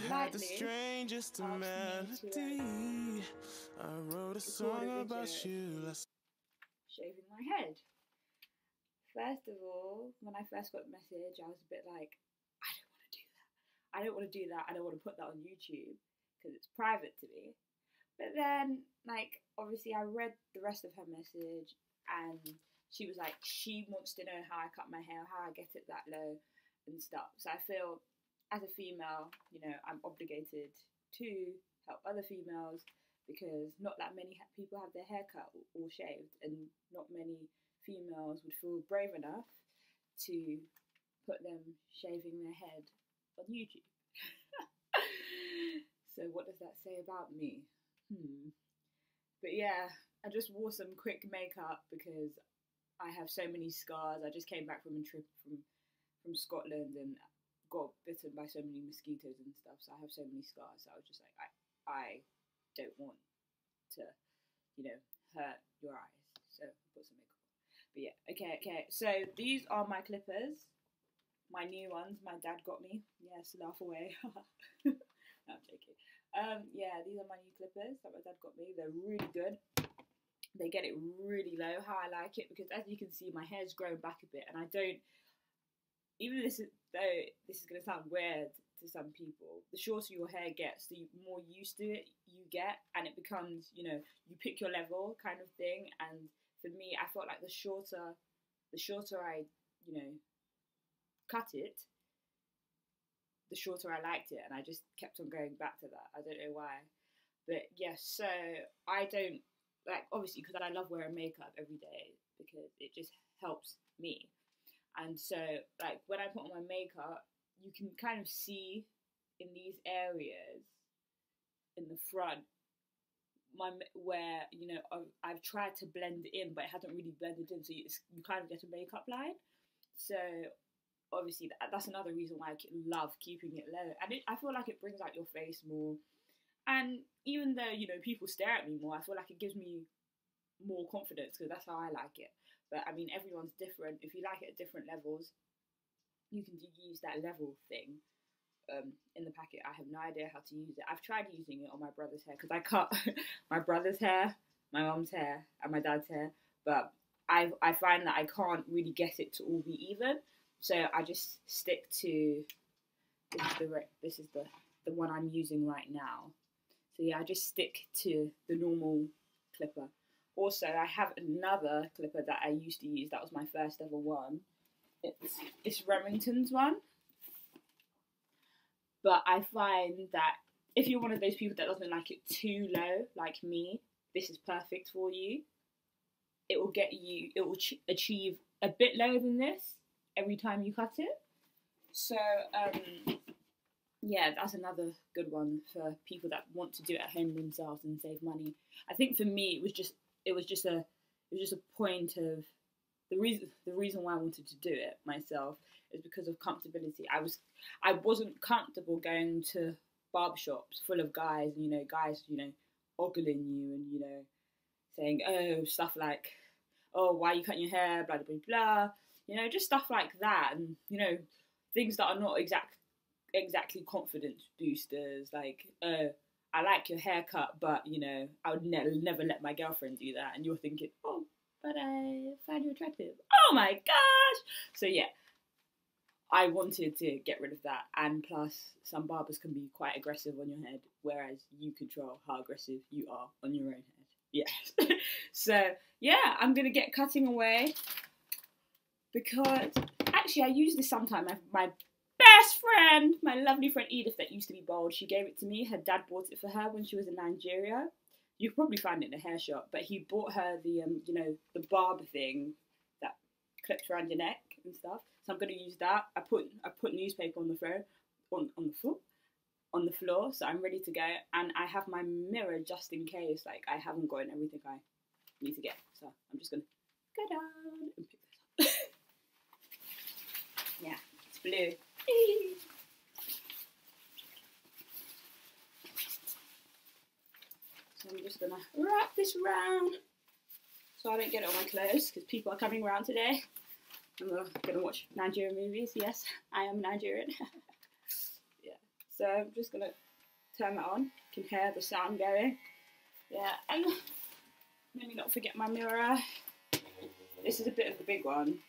lightly asked me to record a video shaving my head. First of all, when I first got the message, I was a bit like, I don't want to do that. I don't want to do that. I don't want to put that on YouTube because it's private to me. But then, like, obviously I read the rest of her message and she was like, she wants to know how I cut my hair, how I get it that low and stuff. So I feel, as a female, you know, I'm obligated to help other females because not that many people have their hair cut or shaved, and not many females would feel brave enough to put them shaving their head on YouTube. So what does that say about me? But yeah, I just wore some quick makeup because I have so many scars. I just came back from a trip from Scotland and got bitten by so many mosquitoes and stuff, so I have so many scars. So I was just like, I don't want to, you know, hurt your eyes, so I put some makeup on. But yeah, okay, so these are my clippers, my new ones my dad got me. Yes, laugh away. No, I'm joking. Yeah, these are my new clippers that my dad got me. They're really good. They get it really low, how I like it, because as you can see, my hair's grown back a bit, and I don't, even though this is going to sound weird to some people, the shorter your hair gets, the more used to it you get, and it becomes, you know, you pick your level kind of thing. And for me, I felt like the shorter I, you know, cut it, the shorter I liked it, and I just kept on going back to that. I don't know why, but yes. So I don't, like, obviously because I love wearing makeup every day because it just helps me. And so, like, when I put on my makeup, you can kind of see in these areas in the front where, you know, I've tried to blend it in, but it hasn't really blended in, so you kind of get a makeup line. So obviously that's another reason why I love keeping it low, and I feel like it brings out your face more. And even though, you know, people stare at me more, I feel like it gives me more confidence because that's how I like it. But I mean, everyone's different. If you like it at different levels, you can use that level thing in the packet. I have no idea how to use it. I've tried using it on my brother's hair because I cut my brother's hair, my mum's hair, and my dad's hair. But I find that I can't really get it to all be even. So I just stick to, this is the one I'm using right now. So yeah, I just stick to the normal clipper. Also, I have another clipper that I used to use. That was my first ever one. It's Remington's one. But I find that if you're one of those people that doesn't like it too low, like me, this is perfect for you. It will achieve a bit lower than this every time you cut it. So, yeah, that's another good one for people that want to do it at home themselves and save money. I think for me, it was just a point of the reason why I wanted to do it myself is because of comfortability. I wasn't comfortable going to barbershops full of guys, guys, ogling you and, saying, oh, stuff like, oh, why are you cutting your hair, blah, blah, blah, blah, just stuff like that. And, things that are not exactly confidence boosters, like, I like your haircut, but, I would never let my girlfriend do that. And you're thinking, oh, but I find you attractive. Oh my gosh! So yeah, I wanted to get rid of that. And plus, some barbers can be quite aggressive on your head, whereas you control how aggressive you are on your own head. Yes. So yeah, I'm going to get cutting away. Because, actually, I use this sometimes. My best friend, my lovely friend Edith that used to be bald, she gave it to me. Her dad bought it for her when she was in Nigeria. You could probably find it in a hair shop, but he bought her the, the barber thing that clips around your neck and stuff. So I'm going to use that. I put newspaper on the floor, on the floor, so I'm ready to go. And I have my mirror just in case, like, I haven't gotten everything I need to get. So I'm just going to go down and pick this up. Yeah, it's blue. So I'm just going to wrap this around so I don't get it on my clothes because people are coming around today. And we're going to watch Nigerian movies. Yes, I am Nigerian. Yeah. So So I'm just gonna turn that on. You can hear the sound going. Yeah, and let me not forget my mirror. This is a bit of the big one.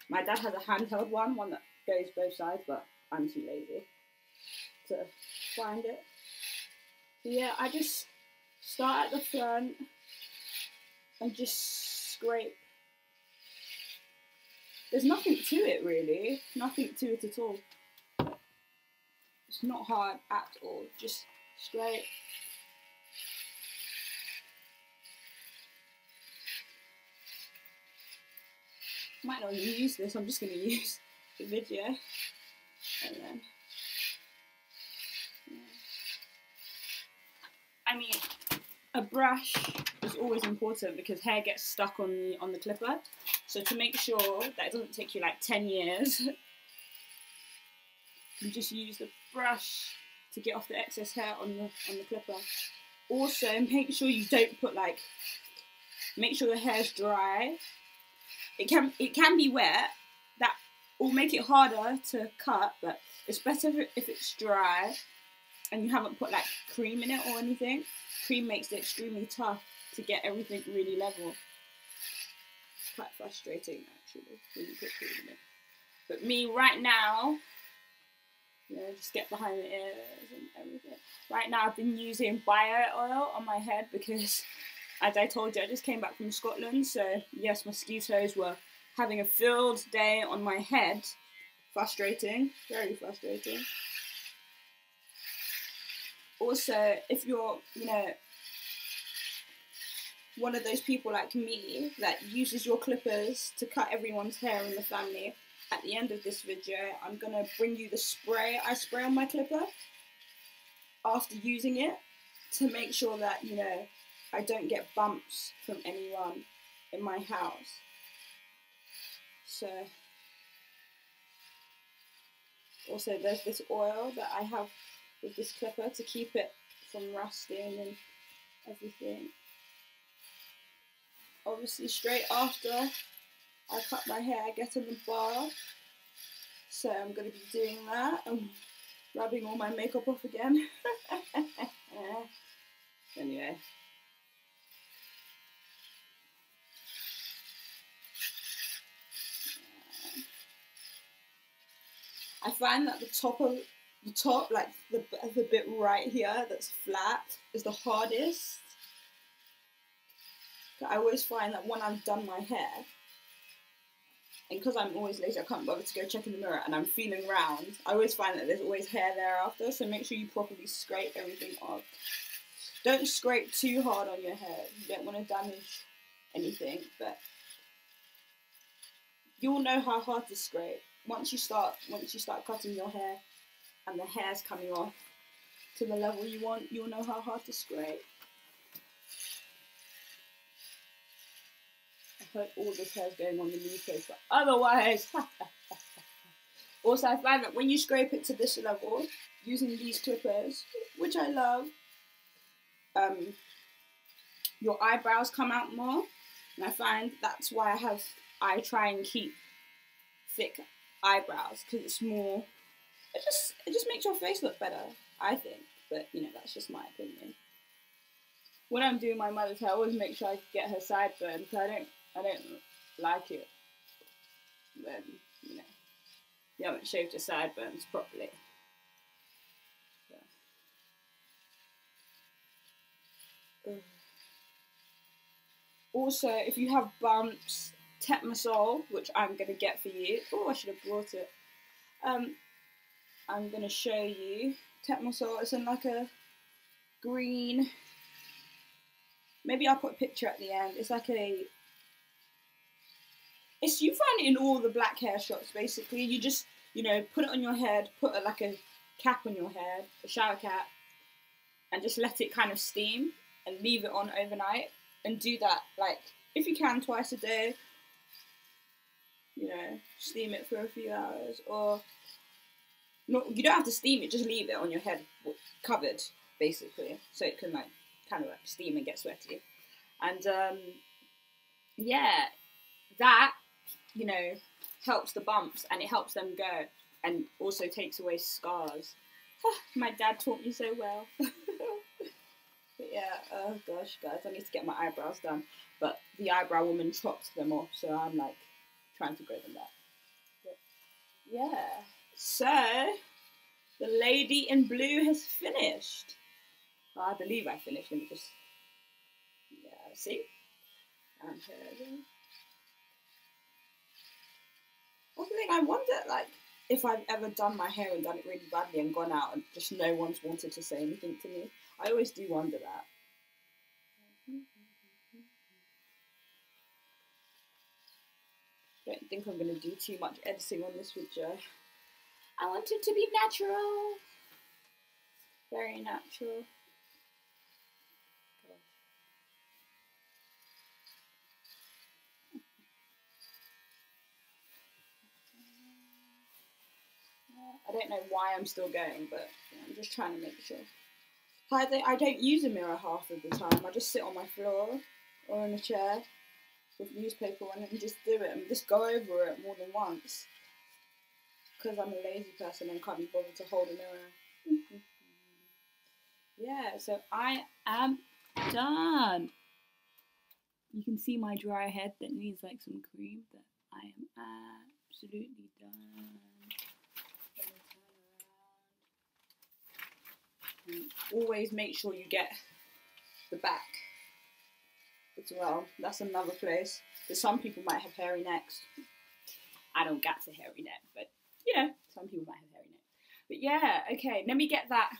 My dad has a handheld one that goes both sides, but I'm too lazy to find it. So yeah, I just start at the front and just scrape. There's nothing to it really, nothing to it at all. It's not hard at all, just scrape. Might not use this, I'm just going to use the video. And then, yeah. I mean, a brush is always important because hair gets stuck on the clipper. So to make sure that it doesn't take you like 10 years, you just use the brush to get off the excess hair on the clipper. Also, make sure you don't put make sure the hair's dry. It can be wet. That will make it harder to cut, but it's better if it's dry and you haven't put like cream in it or anything. Cream makes it extremely tough to get everything really level. It's quite frustrating actually when you put cream in it. But me right now, you know, just get behind the ears and everything. Right now I've been using bio oil on my head because, as I told you, I just came back from Scotland, so yes, mosquitoes were having a field day on my head. Frustrating, very frustrating. Also, if you're, you know, one of those people like me that uses your clippers to cut everyone's hair in the family, at the end of this video, I'm going to bring you the spray I spray on my clipper after using it to make sure that, you know, I don't get bumps from anyone in my house. So, also there's this oil that I have with this clipper to keep it from rusting and everything. Obviously straight after I cut my hair, I get in the bath. So I'm going to be doing that and rubbing all my makeup off again. Anyway. I find that the top, like the bit right here that's flat, is the hardest. I always find that when I've done my hair, and because I'm always lazy, I can't bother to go check in the mirror, and I'm feeling round, I always find that there's always hair there after, so make sure you properly scrape everything off. Don't scrape too hard on your hair, you don't want to damage anything, but you'll know how hard to scrape. Once you start cutting your hair, and the hair's coming off to the level you want, you'll know how hard to scrape. I hope all this hair's going on the new face, but otherwise, also I find that when you scrape it to this level, using these clippers, which I love, your eyebrows come out more, and I find that's why I try and keep thick eyebrows, because it's more, it just makes your face look better, I think, but you know, that's just my opinion. When I'm doing my mother's hair, I always make sure I get her sideburns, because I don't like it when, you know, you haven't shaved your sideburns properly. So. Also, if you have bumps, Tetmasol, which I'm going to get for you. Oh, I should have brought it. I'm going to show you. Tetmasol, it's in like a green, maybe I'll put a picture at the end. It's like you find it in all the black hair shops basically. You just, you know, put it on your head, put like a cap on your head, a shower cap, and just let it kind of steam and leave it on overnight. And do that, like, if you can, twice a day. You know, steam it for a few hours, or no, you don't have to steam it, just leave it on your head covered basically, so it can like kind of like steam and get sweaty. And yeah, that, you know, helps the bumps and it helps them go, and also takes away scars. My dad taught me so well. But yeah, oh gosh, guys, I need to get my eyebrows done. But the eyebrow woman chopped them off, so I'm like trying to grow them back. But yeah, so the lady in blue has finished. Well, I believe I finished. Let me just, yeah, see? And here again. That's the thing, I wonder, like, if I've ever done my hair and done it really badly and gone out and just no one's wanted to say anything to me. I always do wonder that. Don't think I'm going to do too much editing on this video. I want it to be natural. Very natural. I don't know why I'm still going, but I'm just trying to make sure. I don't use a mirror half of the time. I just sit on my floor or on a chair with newspaper on it and just do it and just go over it more than once. Because I'm a lazy person and can't be bothered to hold a mirror. Yeah, so I am done. You can see my dry head that needs like some cream, but I am absolutely done. And always make sure you get the back as well. That's another place. Because some people might have hairy necks. I don't got a hairy neck, but you know, some people might have hairy neck. But yeah, okay, let me get that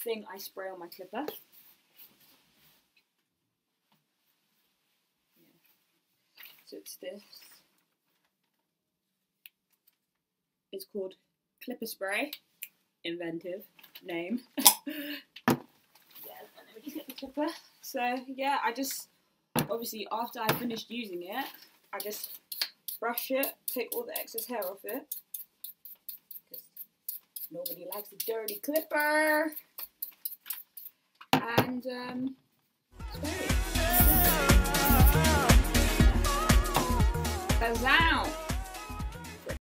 thing I spray on my clipper. Yeah. So it's this. It's called clipper spray. Inventive name. Yeah, let me just get the clipper. So yeah, I just obviously after I finished using it, I just brush it, take all the excess hair off it, because nobody likes a dirty clipper, and spray it. Bazzow!